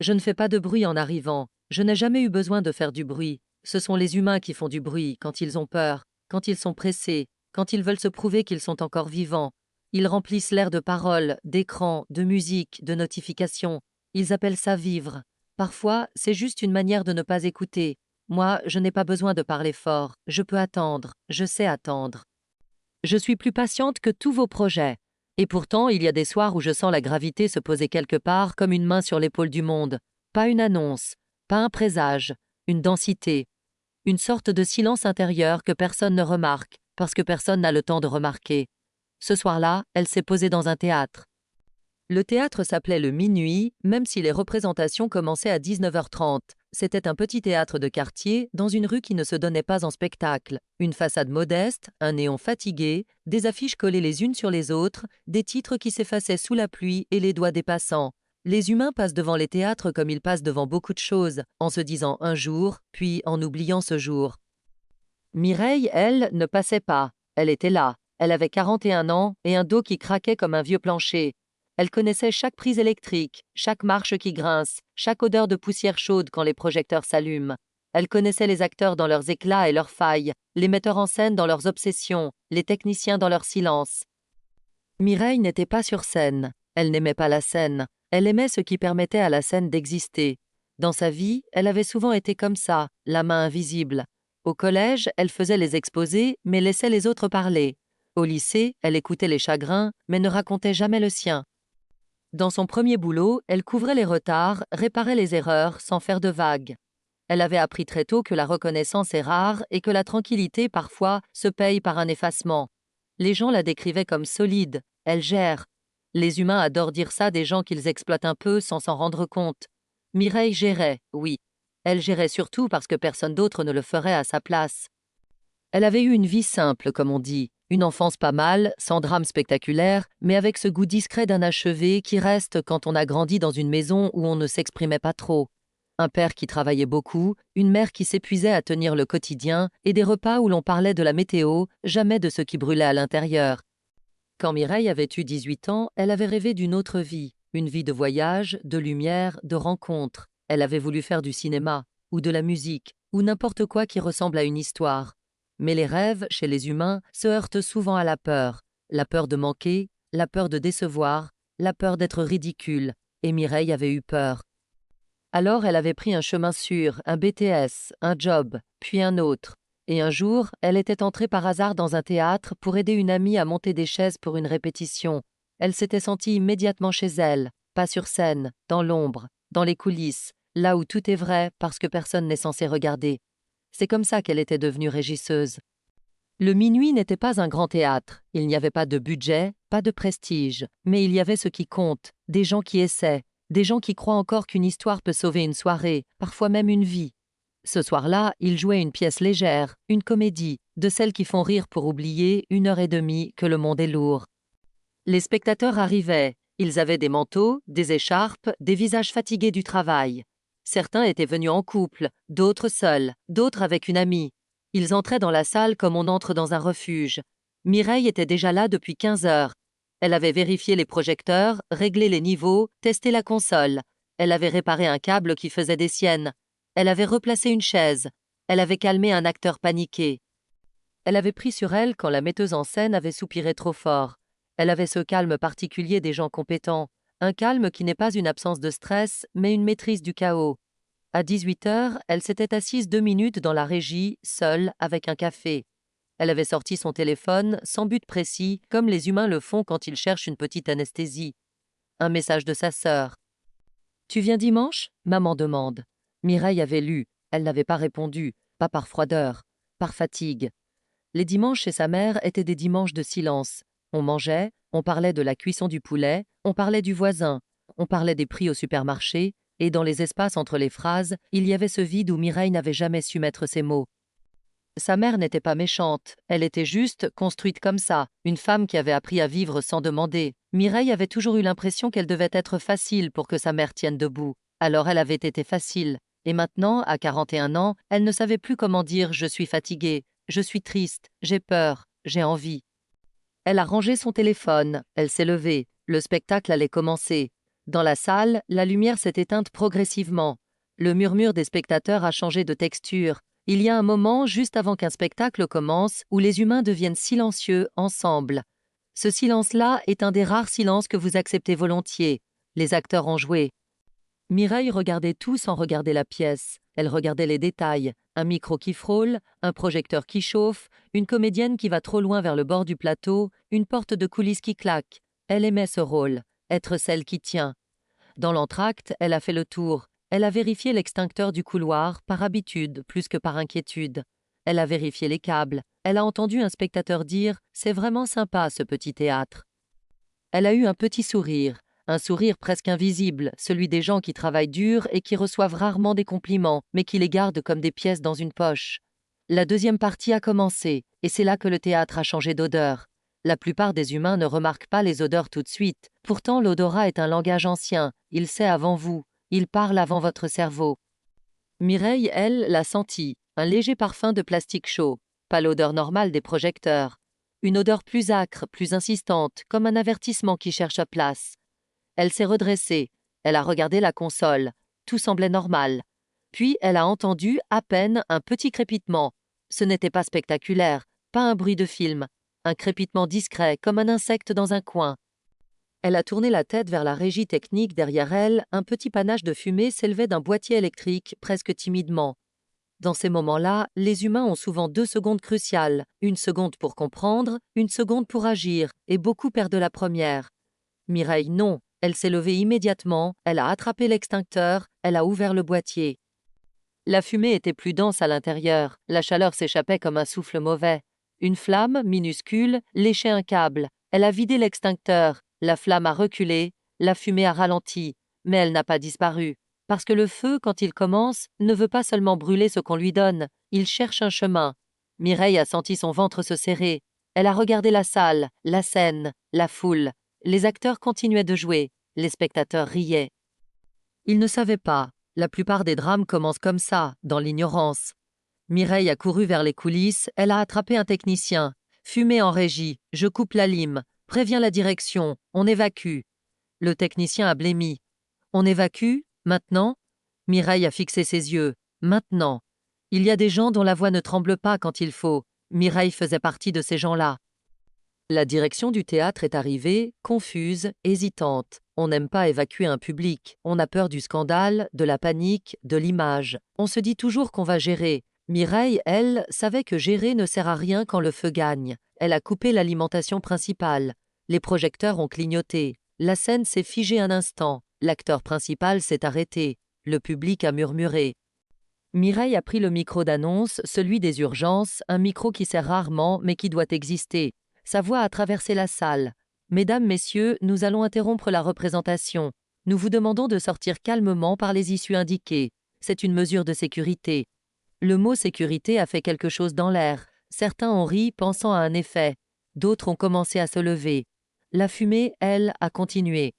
Je ne fais pas de bruit en arrivant. Je n'ai jamais eu besoin de faire du bruit. Ce sont les humains qui font du bruit quand ils ont peur, quand ils sont pressés, quand ils veulent se prouver qu'ils sont encore vivants. Ils remplissent l'air de paroles, d'écrans, de musique, de notifications. Ils appellent ça vivre. Parfois, c'est juste une manière de ne pas écouter. Moi, je n'ai pas besoin de parler fort. Je peux attendre. Je sais attendre. Je suis plus patiente que tous vos projets. Et pourtant, il y a des soirs où je sens la gravité se poser quelque part comme une main sur l'épaule du monde. Pas une annonce, pas un présage, une densité, une sorte de silence intérieur que personne ne remarque, parce que personne n'a le temps de remarquer. Ce soir-là, elle s'est posée dans un théâtre. Le théâtre s'appelait le Minuit, même si les représentations commençaient à 19h30. C'était un petit théâtre de quartier, dans une rue qui ne se donnait pas en spectacle. Une façade modeste, un néon fatigué, des affiches collées les unes sur les autres, des titres qui s'effaçaient sous la pluie et les doigts des passants. Les humains passent devant les théâtres comme ils passent devant beaucoup de choses, en se disant un jour, puis en oubliant ce jour. Mireille, elle, ne passait pas. Elle était là. Elle avait 41 ans et un dos qui craquait comme un vieux plancher. Elle connaissait chaque prise électrique, chaque marche qui grince, chaque odeur de poussière chaude quand les projecteurs s'allument. Elle connaissait les acteurs dans leurs éclats et leurs failles, les metteurs en scène dans leurs obsessions, les techniciens dans leur silence. Mireille n'était pas sur scène. Elle n'aimait pas la scène. Elle aimait ce qui permettait à la scène d'exister. Dans sa vie, elle avait souvent été comme ça, la main invisible. Au collège, elle faisait les exposés, mais laissait les autres parler. Au lycée, elle écoutait les chagrins, mais ne racontait jamais le sien. Dans son premier boulot, elle couvrait les retards, réparait les erreurs, sans faire de vagues. Elle avait appris très tôt que la reconnaissance est rare et que la tranquillité, parfois, se paye par un effacement. Les gens la décrivaient comme solide. Elle gère. Les humains adorent dire ça des gens qu'ils exploitent un peu sans s'en rendre compte. Mireille gérait, oui. Elle gérait surtout parce que personne d'autre ne le ferait à sa place. Elle avait eu une vie simple, comme on dit, une enfance pas mal, sans drame spectaculaire, mais avec ce goût discret d'un achevé qui reste quand on a grandi dans une maison où on ne s'exprimait pas trop. Un père qui travaillait beaucoup, une mère qui s'épuisait à tenir le quotidien, et des repas où l'on parlait de la météo, jamais de ce qui brûlait à l'intérieur. Quand Mireille avait eu 18 ans, elle avait rêvé d'une autre vie, une vie de voyage, de lumière, de rencontres. Elle avait voulu faire du cinéma, ou de la musique, ou n'importe quoi qui ressemble à une histoire. Mais les rêves, chez les humains, se heurtent souvent à la peur de manquer, la peur de décevoir, la peur d'être ridicule, et Mireille avait eu peur. Alors elle avait pris un chemin sûr, un BTS, un job, puis un autre. Et un jour, elle était entrée par hasard dans un théâtre pour aider une amie à monter des chaises pour une répétition. Elle s'était sentie immédiatement chez elle, pas sur scène, dans l'ombre, dans les coulisses, là où tout est vrai parce que personne n'est censé regarder. C'est comme ça qu'elle était devenue régisseuse. Le Minuit n'était pas un grand théâtre, il n'y avait pas de budget, pas de prestige, mais il y avait ce qui compte, des gens qui essaient, des gens qui croient encore qu'une histoire peut sauver une soirée, parfois même une vie. Ce soir-là, il jouait une pièce légère, une comédie, de celles qui font rire pour oublier 1 heure et demie que le monde est lourd. Les spectateurs arrivaient, ils avaient des manteaux, des écharpes, des visages fatigués du travail. Certains étaient venus en couple, d'autres seuls, d'autres avec une amie. Ils entraient dans la salle comme on entre dans un refuge. Mireille était déjà là depuis 15 heures. Elle avait vérifié les projecteurs, réglé les niveaux, testé la console. Elle avait réparé un câble qui faisait des siennes. Elle avait replacé une chaise. Elle avait calmé un acteur paniqué. Elle avait pris sur elle quand la metteuse en scène avait soupiré trop fort. Elle avait ce calme particulier des gens compétents, un calme qui n'est pas une absence de stress, mais une maîtrise du chaos. À 18 heures, elle s'était assise 2 minutes dans la régie, seule, avec un café. Elle avait sorti son téléphone, sans but précis, comme les humains le font quand ils cherchent une petite anesthésie. Un message de sa sœur. « Tu viens dimanche ?» maman demande. Mireille avait lu. Elle n'avait pas répondu, pas par froideur, par fatigue. Les dimanches chez sa mère étaient des dimanches de silence. On mangeait, on parlait de la cuisson du poulet, on parlait du voisin, on parlait des prix au supermarché, et dans les espaces entre les phrases, il y avait ce vide où Mireille n'avait jamais su mettre ses mots. Sa mère n'était pas méchante, elle était juste, construite comme ça, une femme qui avait appris à vivre sans demander. Mireille avait toujours eu l'impression qu'elle devait être facile pour que sa mère tienne debout. Alors elle avait été facile. Et maintenant, à 41 ans, elle ne savait plus comment dire « je suis fatiguée »,« je suis triste »,« j'ai peur »,« j'ai envie ». Elle a rangé son téléphone, elle s'est levée, le spectacle allait commencer. Dans la salle, la lumière s'est éteinte progressivement. Le murmure des spectateurs a changé de texture. Il y a un moment, juste avant qu'un spectacle commence, où les humains deviennent silencieux ensemble. Ce silence-là est un des rares silences que vous acceptez volontiers. Les acteurs ont joué. Mireille regardait tout sans regarder la pièce. Elle regardait les détails. Un micro qui frôle, un projecteur qui chauffe, une comédienne qui va trop loin vers le bord du plateau, une porte de coulisses qui claque. Elle aimait ce rôle, être celle qui tient. Dans l'entracte, elle a fait le tour. Elle a vérifié l'extincteur du couloir, par habitude, plus que par inquiétude. Elle a vérifié les câbles. Elle a entendu un spectateur dire « C'est vraiment sympa, ce petit théâtre ». Elle a eu un petit sourire, un sourire presque invisible, celui des gens qui travaillent dur et qui reçoivent rarement des compliments, mais qui les gardent comme des pièces dans une poche. La deuxième partie a commencé, et c'est là que le théâtre a changé d'odeur. La plupart des humains ne remarquent pas les odeurs tout de suite. Pourtant, l'odorat est un langage ancien. Il sait avant vous. Il parle avant votre cerveau. Mireille, elle, l'a senti. Un léger parfum de plastique chaud. Pas l'odeur normale des projecteurs. Une odeur plus âcre, plus insistante, comme un avertissement qui cherche sa place. Elle s'est redressée. Elle a regardé la console. Tout semblait normal. Puis elle a entendu, à peine, un petit crépitement. Ce n'était pas spectaculaire, pas un bruit de film. Un crépitement discret, comme un insecte dans un coin. Elle a tourné la tête vers la régie technique derrière elle, un petit panache de fumée s'élevait d'un boîtier électrique, presque timidement. Dans ces moments-là, les humains ont souvent 2 secondes cruciales, 1 seconde pour comprendre, 1 seconde pour agir, et beaucoup perdent la première. Mireille, non, elle s'est levée immédiatement, elle a attrapé l'extincteur, elle a ouvert le boîtier. La fumée était plus dense à l'intérieur, la chaleur s'échappait comme un souffle mauvais. Une flamme, minuscule, léchait un câble. Elle a vidé l'extincteur, la flamme a reculé, la fumée a ralenti, mais elle n'a pas disparu. Parce que le feu, quand il commence, ne veut pas seulement brûler ce qu'on lui donne, il cherche un chemin. Mireille a senti son ventre se serrer. Elle a regardé la salle, la scène, la foule. Les acteurs continuaient de jouer, les spectateurs riaient. Ils ne savaient pas. La plupart des drames commencent comme ça, dans l'ignorance. Mireille a couru vers les coulisses, elle a attrapé un technicien. Fumée en régie, je coupe la lime, préviens la direction, on évacue. Le technicien a blêmi. On évacue, maintenant? Mireille a fixé ses yeux. Maintenant. Il y a des gens dont la voix ne tremble pas quand il faut. Mireille faisait partie de ces gens-là. La direction du théâtre est arrivée, confuse, hésitante. On n'aime pas évacuer un public. On a peur du scandale, de la panique, de l'image. On se dit toujours qu'on va gérer. Mireille, elle, savait que gérer ne sert à rien quand le feu gagne. Elle a coupé l'alimentation principale. Les projecteurs ont clignoté. La scène s'est figée un instant. L'acteur principal s'est arrêté. Le public a murmuré. Mireille a pris le micro d'annonce, celui des urgences, un micro qui sert rarement mais qui doit exister. Sa voix a traversé la salle. « Mesdames, Messieurs, nous allons interrompre la représentation. Nous vous demandons de sortir calmement par les issues indiquées. C'est une mesure de sécurité. » Le mot « sécurité » a fait quelque chose dans l'air. Certains ont ri, pensant à un effet. D'autres ont commencé à se lever. La fumée, elle, a continué.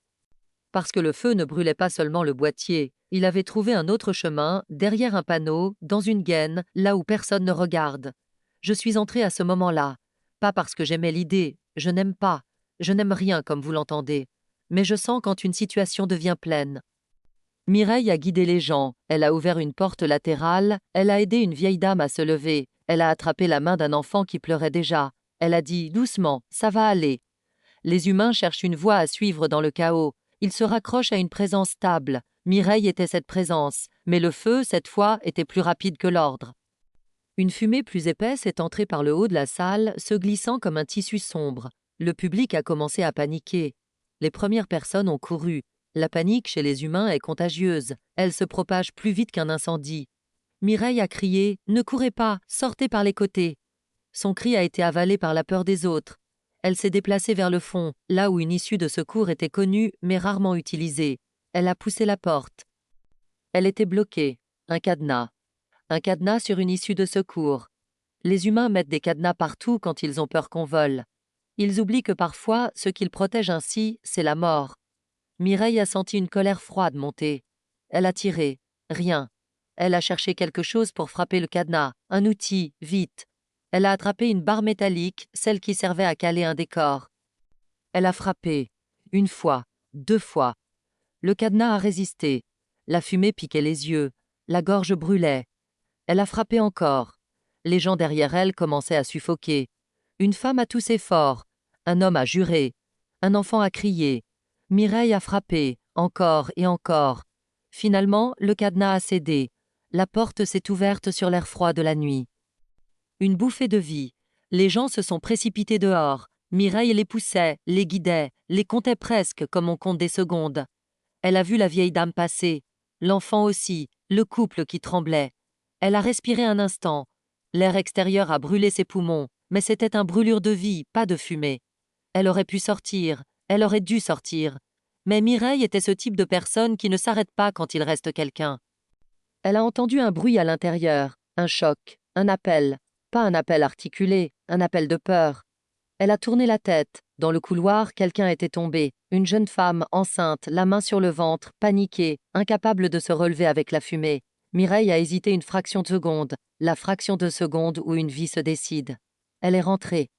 Parce que le feu ne brûlait pas seulement le boîtier. Il avait trouvé un autre chemin, derrière un panneau, dans une gaine, là où personne ne regarde. Je suis entrée à ce moment-là. Pas parce que j'aimais l'idée, je n'aime pas, je n'aime rien comme vous l'entendez, mais je sens quand une situation devient pleine. Mireille a guidé les gens, elle a ouvert une porte latérale, elle a aidé une vieille dame à se lever, elle a attrapé la main d'un enfant qui pleurait déjà, elle a dit « doucement, ça va aller ». Les humains cherchent une voie à suivre dans le chaos, ils se raccrochent à une présence stable. Mireille était cette présence, mais le feu, cette fois, était plus rapide que l'ordre. Une fumée plus épaisse est entrée par le haut de la salle, se glissant comme un tissu sombre. Le public a commencé à paniquer. Les premières personnes ont couru. La panique chez les humains est contagieuse. Elle se propage plus vite qu'un incendie. Mireille a crié « Ne courez pas, sortez par les côtés ». Son cri a été avalé par la peur des autres. Elle s'est déplacée vers le fond, là où une issue de secours était connue mais rarement utilisée. Elle a poussé la porte. Elle était bloquée. Un cadenas. Un cadenas sur une issue de secours. Les humains mettent des cadenas partout quand ils ont peur qu'on vole. Ils oublient que parfois, ce qu'ils protègent ainsi, c'est la mort. Mireille a senti une colère froide monter. Elle a tiré. Rien. Elle a cherché quelque chose pour frapper le cadenas. Un outil, vite. Elle a attrapé une barre métallique, celle qui servait à caler un décor. Elle a frappé. 1 fois, 2 fois. Le cadenas a résisté. La fumée piquait les yeux. La gorge brûlait. Elle a frappé encore. Les gens derrière elle commençaient à suffoquer. Une femme a toussé fort. Un homme a juré. Un enfant a crié. Mireille a frappé, encore et encore. Finalement, le cadenas a cédé. La porte s'est ouverte sur l'air froid de la nuit. Une bouffée de vie. Les gens se sont précipités dehors. Mireille les poussait, les guidait, les comptait presque comme on compte des secondes. Elle a vu la vieille dame passer, l'enfant aussi, le couple qui tremblait. Elle a respiré un instant. L'air extérieur a brûlé ses poumons, mais c'était un brûlure de vie, pas de fumée. Elle aurait pu sortir, elle aurait dû sortir. Mais Mireille était ce type de personne qui ne s'arrête pas quand il reste quelqu'un. Elle a entendu un bruit à l'intérieur, un choc, un appel. Pas un appel articulé, un appel de peur. Elle a tourné la tête. Dans le couloir, quelqu'un était tombé. Une jeune femme, enceinte, la main sur le ventre, paniquée, incapable de se relever avec la fumée. Mireille a hésité une fraction de seconde, la fraction de seconde où une vie se décide. Elle est rentrée.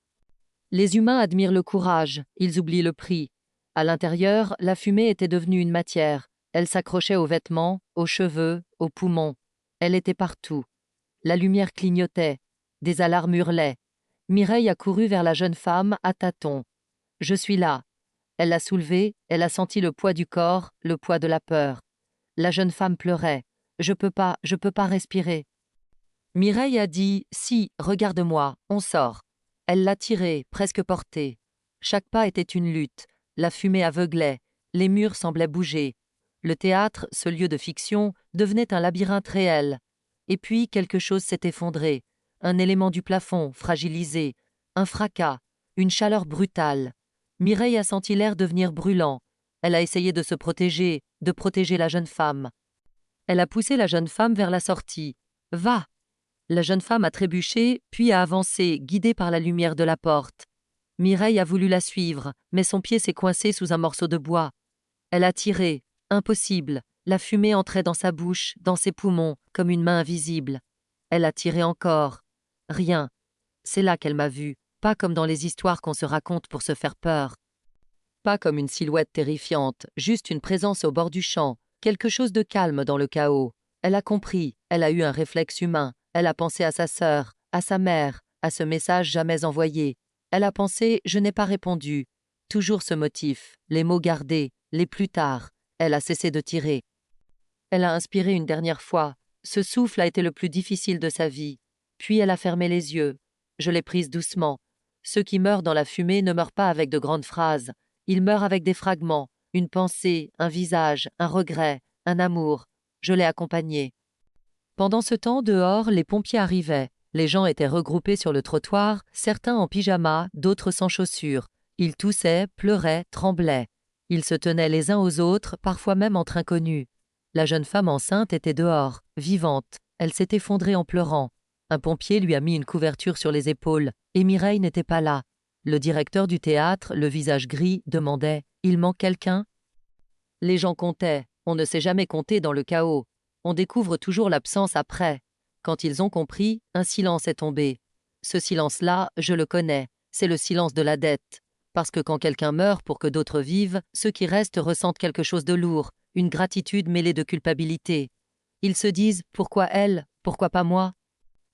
Les humains admirent le courage, ils oublient le prix. À l'intérieur, la fumée était devenue une matière. Elle s'accrochait aux vêtements, aux cheveux, aux poumons. Elle était partout. La lumière clignotait. Des alarmes hurlaient. Mireille a couru vers la jeune femme à tâtons. « Je suis là ». Elle l'a soulevée, elle a senti le poids du corps, le poids de la peur. La jeune femme pleurait. « je peux pas respirer ». Mireille a dit « Si, regarde-moi, on sort ». Elle l'a tirée, presque portée. Chaque pas était une lutte. La fumée aveuglait. Les murs semblaient bouger. Le théâtre, ce lieu de fiction, devenait un labyrinthe réel. Et puis quelque chose s'est effondré. Un élément du plafond, fragilisé. Un fracas. Une chaleur brutale. Mireille a senti l'air devenir brûlant. Elle a essayé de se protéger, de protéger la jeune femme. Elle a poussé la jeune femme vers la sortie. « Va !» La jeune femme a trébuché, puis a avancé, guidée par la lumière de la porte. Mireille a voulu la suivre, mais son pied s'est coincé sous un morceau de bois. Elle a tiré. Impossible. La fumée entrait dans sa bouche, dans ses poumons, comme une main invisible. Elle a tiré encore. Rien. C'est là qu'elle m'a vue, pas comme dans les histoires qu'on se raconte pour se faire peur. Pas comme une silhouette terrifiante, juste une présence au bord du champ, quelque chose de calme dans le chaos. Elle a compris, elle a eu un réflexe humain, elle a pensé à sa sœur, à sa mère, à ce message jamais envoyé. Elle a pensé « je n'ai pas répondu ». Toujours ce motif, les mots gardés, les plus tard. Elle a cessé de tirer. Elle a inspiré une dernière fois. Ce souffle a été le plus difficile de sa vie. Puis elle a fermé les yeux. Je l'ai prise doucement. Ceux qui meurent dans la fumée ne meurent pas avec de grandes phrases. Ils meurent avec des fragments, une pensée, un visage, un regret, un amour. Je l'ai accompagnée. Pendant ce temps, dehors, les pompiers arrivaient. Les gens étaient regroupés sur le trottoir, certains en pyjama, d'autres sans chaussures. Ils toussaient, pleuraient, tremblaient. Ils se tenaient les uns aux autres, parfois même entre inconnus. La jeune femme enceinte était dehors, vivante. Elle s'est effondrée en pleurant. Un pompier lui a mis une couverture sur les épaules, et Mireille n'était pas là. Le directeur du théâtre, le visage gris, demandait « Il manque quelqu'un ?» Les gens comptaient. On ne sait jamais compter dans le chaos. On découvre toujours l'absence après. Quand ils ont compris, un silence est tombé. Ce silence-là, je le connais. C'est le silence de la dette. Parce que quand quelqu'un meurt pour que d'autres vivent, ceux qui restent ressentent quelque chose de lourd, une gratitude mêlée de culpabilité. Ils se disent « Pourquoi elle? Pourquoi pas moi ?»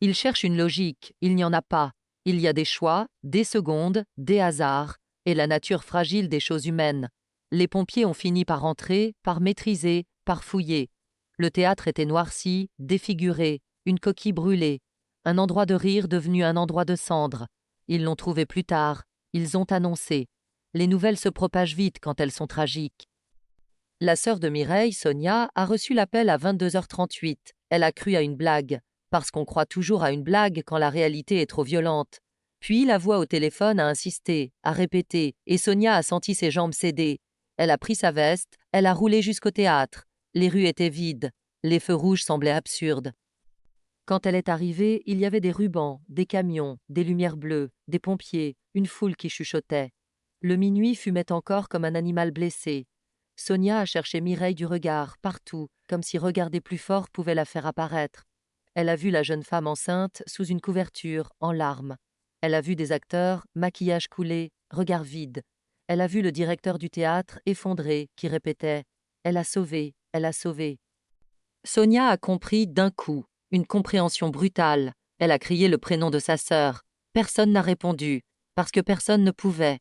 Ils cherchent une logique, il n'y en a pas. Il y a des choix, des secondes, des hasards, et la nature fragile des choses humaines. Les pompiers ont fini par entrer, par maîtriser, par fouiller. Le théâtre était noirci, défiguré, une coquille brûlée, un endroit de rire devenu un endroit de cendres. Ils l'ont trouvé plus tard, ils ont annoncé. Les nouvelles se propagent vite quand elles sont tragiques. La sœur de Mireille, Sonia, a reçu l'appel à 22h38. Elle a cru à une blague, parce qu'on croit toujours à une blague quand la réalité est trop violente. Puis la voix au téléphone a insisté, a répété, et Sonia a senti ses jambes céder. Elle a pris sa veste, elle a roulé jusqu'au théâtre. Les rues étaient vides, les feux rouges semblaient absurdes. Quand elle est arrivée, il y avait des rubans, des camions, des lumières bleues, des pompiers, une foule qui chuchotait. Le minuit fumait encore comme un animal blessé. Sonia a cherché Mireille du regard, partout, comme si regarder plus fort pouvait la faire apparaître. Elle a vu la jeune femme enceinte, sous une couverture, en larmes. Elle a vu des acteurs, maquillage coulé, regard vide. Elle a vu le directeur du théâtre, effondré, qui répétait elle a sauvé, elle a sauvé. Sonia a compris d'un coup, une compréhension brutale. Elle a crié le prénom de sa sœur. Personne n'a répondu, parce que personne ne pouvait.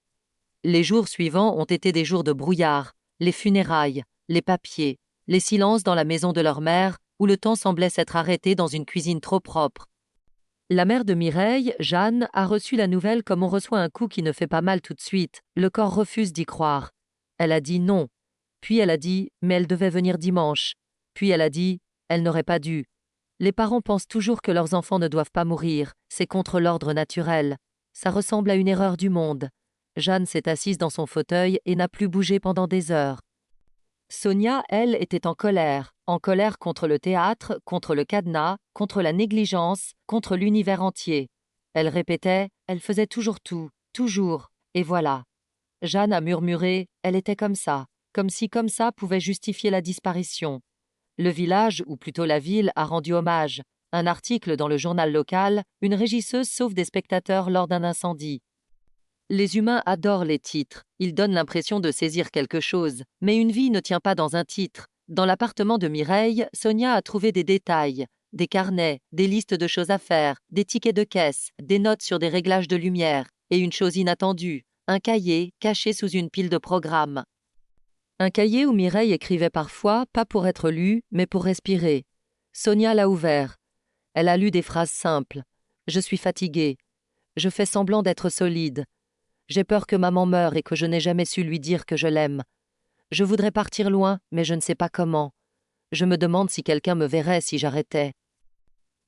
Les jours suivants ont été des jours de brouillard, les funérailles, les papiers, les silences dans la maison de leur mère, où le temps semblait s'être arrêté dans une cuisine trop propre. La mère de Mireille, Jeanne, a reçu la nouvelle comme on reçoit un coup qui ne fait pas mal tout de suite. Le corps refuse d'y croire. Elle a dit non. Puis elle a dit « mais elle devait venir dimanche ». Puis elle a dit « elle n'aurait pas dû ». Les parents pensent toujours que leurs enfants ne doivent pas mourir, c'est contre l'ordre naturel. Ça ressemble à une erreur du monde. Jeanne s'est assise dans son fauteuil et n'a plus bougé pendant des heures. Sonia, elle, était en colère contre le théâtre, contre le cadenas, contre la négligence, contre l'univers entier. Elle répétait, elle faisait toujours tout, toujours, et voilà. Jeanne a murmuré, elle était comme ça, comme si comme ça pouvait justifier la disparition. Le village, ou plutôt la ville, a rendu hommage. Un article dans le journal local, une régisseuse sauve des spectateurs lors d'un incendie. Les humains adorent les titres, ils donnent l'impression de saisir quelque chose, mais une vie ne tient pas dans un titre. Dans l'appartement de Mireille, Sonia a trouvé des détails, des carnets, des listes de choses à faire, des tickets de caisse, des notes sur des réglages de lumière, et une chose inattendue, un cahier caché sous une pile de programmes. Un cahier où Mireille écrivait parfois, pas pour être lu, mais pour respirer. Sonia l'a ouvert. Elle a lu des phrases simples. « Je suis fatiguée. Je fais semblant d'être solide. J'ai peur que maman meure et que je n'ai jamais su lui dire que je l'aime. Je voudrais partir loin, mais je ne sais pas comment. Je me demande si quelqu'un me verrait si j'arrêtais. »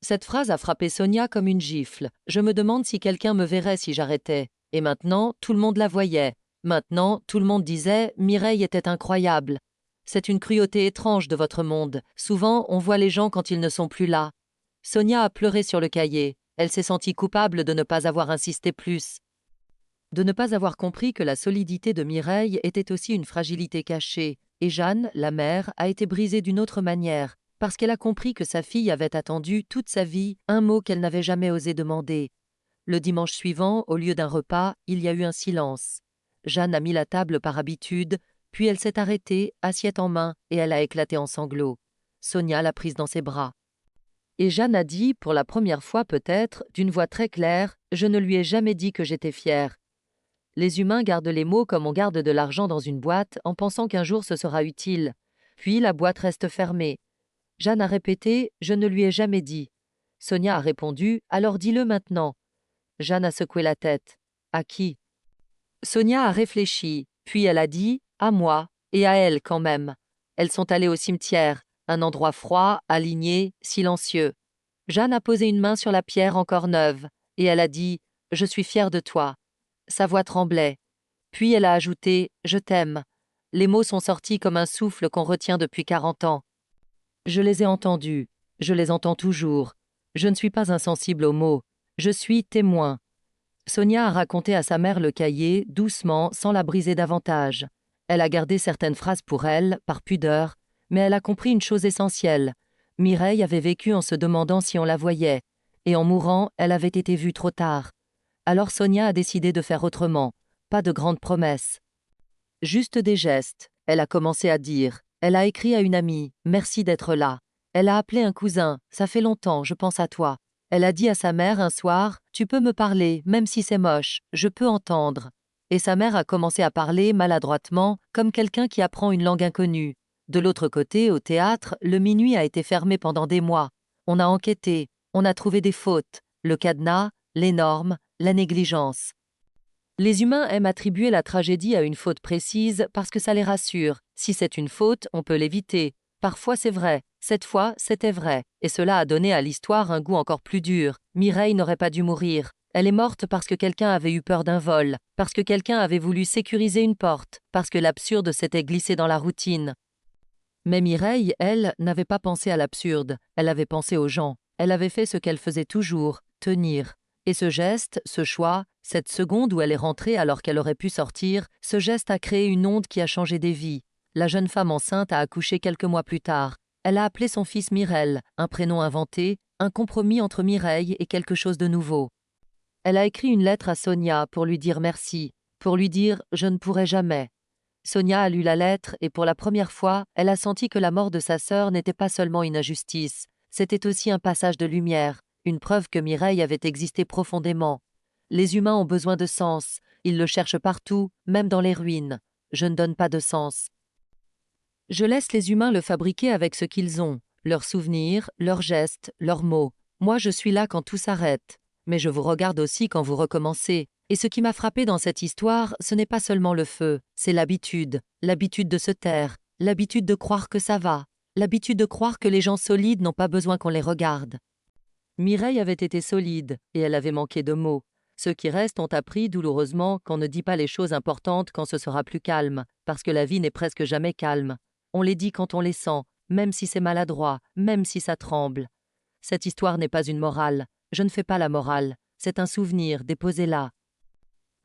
Cette phrase a frappé Sonia comme une gifle. Je me demande si quelqu'un me verrait si j'arrêtais. Et maintenant, tout le monde la voyait. Maintenant, tout le monde disait « Mireille était incroyable ». C'est une cruauté étrange de votre monde. Souvent, on voit les gens quand ils ne sont plus là. Sonia a pleuré sur le cahier. Elle s'est sentie coupable de ne pas avoir insisté plus. De ne pas avoir compris que la solidité de Mireille était aussi une fragilité cachée. Et Jeanne, la mère, a été brisée d'une autre manière, parce qu'elle a compris que sa fille avait attendu toute sa vie un mot qu'elle n'avait jamais osé demander. Le dimanche suivant, au lieu d'un repas, il y a eu un silence. Jeanne a mis la table par habitude, puis elle s'est arrêtée, assiette en main, et elle a éclaté en sanglots. Sonia l'a prise dans ses bras. Et Jeanne a dit, pour la première fois peut-être, d'une voix très claire, « Je ne lui ai jamais dit que j'étais fière. » Les humains gardent les mots comme on garde de l'argent dans une boîte, en pensant qu'un jour ce sera utile. Puis la boîte reste fermée. Jeanne a répété, « Je ne lui ai jamais dit. » Sonia a répondu, « Alors dis-le maintenant. » Jeanne a secoué la tête. « À qui ?» Sonia a réfléchi, puis elle a dit « À moi, et à elle quand même. » Elles sont allées au cimetière, un endroit froid, aligné, silencieux. Jeanne a posé une main sur la pierre encore neuve, et elle a dit « Je suis fière de toi. » Sa voix tremblait. Puis elle a ajouté « Je t'aime ». Les mots sont sortis comme un souffle qu'on retient depuis 40 ans. Je les ai entendus, je les entends toujours. Je ne suis pas insensible aux mots, je suis témoin. Sonia a raconté à sa mère le cahier, doucement, sans la briser davantage. Elle a gardé certaines phrases pour elle, par pudeur, mais elle a compris une chose essentielle. Mireille avait vécu en se demandant si on la voyait, et en mourant, elle avait été vue trop tard. Alors Sonia a décidé de faire autrement, pas de grandes promesses. Juste des gestes, elle a commencé à dire. Elle a écrit à une amie, « Merci d'être là ». Elle a appelé un cousin, « Ça fait longtemps, je pense à toi ». Elle a dit à sa mère un soir, « Tu peux me parler, même si c'est moche, je peux entendre ». Et sa mère a commencé à parler maladroitement, comme quelqu'un qui apprend une langue inconnue. De l'autre côté, au théâtre, le minuit a été fermé pendant des mois. On a enquêté, on a trouvé des fautes, le cadenas, les normes, la négligence. Les humains aiment attribuer la tragédie à une faute précise parce que ça les rassure. Si c'est une faute, on peut l'éviter. Parfois c'est vrai, cette fois c'était vrai, et cela a donné à l'histoire un goût encore plus dur. Mireille n'aurait pas dû mourir. Elle est morte parce que quelqu'un avait eu peur d'un vol, parce que quelqu'un avait voulu sécuriser une porte, parce que l'absurde s'était glissé dans la routine. Mais Mireille, elle, n'avait pas pensé à l'absurde, elle avait pensé aux gens. Elle avait fait ce qu'elle faisait toujours, tenir. Et ce geste, ce choix, cette seconde où elle est rentrée alors qu'elle aurait pu sortir, ce geste a créé une onde qui a changé des vies. La jeune femme enceinte a accouché quelques mois plus tard. Elle a appelé son fils Mirel, un prénom inventé, un compromis entre Mireille et quelque chose de nouveau. Elle a écrit une lettre à Sonia pour lui dire merci, pour lui dire « Je ne pourrai jamais ». Sonia a lu la lettre et pour la première fois, elle a senti que la mort de sa sœur n'était pas seulement une injustice, c'était aussi un passage de lumière, une preuve que Mireille avait existé profondément. Les humains ont besoin de sens, ils le cherchent partout, même dans les ruines. Je ne donne pas de sens. Je laisse les humains le fabriquer avec ce qu'ils ont, leurs souvenirs, leurs gestes, leurs mots. Moi je suis là quand tout s'arrête. Mais je vous regarde aussi quand vous recommencez. Et ce qui m'a frappé dans cette histoire, ce n'est pas seulement le feu, c'est l'habitude de se taire, l'habitude de croire que ça va, l'habitude de croire que les gens solides n'ont pas besoin qu'on les regarde. Mireille avait été solide, et elle avait manqué de mots. Ceux qui restent ont appris douloureusement qu'on ne dit pas les choses importantes quand ce sera plus calme, parce que la vie n'est presque jamais calme. On les dit quand on les sent, même si c'est maladroit, même si ça tremble. Cette histoire n'est pas une morale. Je ne fais pas la morale. C'est un souvenir déposé là.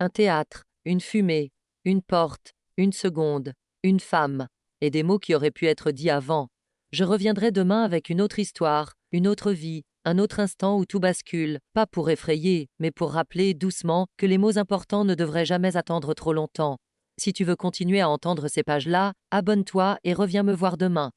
Un théâtre, une fumée, une porte, une seconde, une femme, et des mots qui auraient pu être dits avant. Je reviendrai demain avec une autre histoire, une autre vie, un autre instant où tout bascule, pas pour effrayer, mais pour rappeler doucement que les mots importants ne devraient jamais attendre trop longtemps. Si tu veux continuer à entendre ces pages-là, abonne-toi et reviens me voir demain.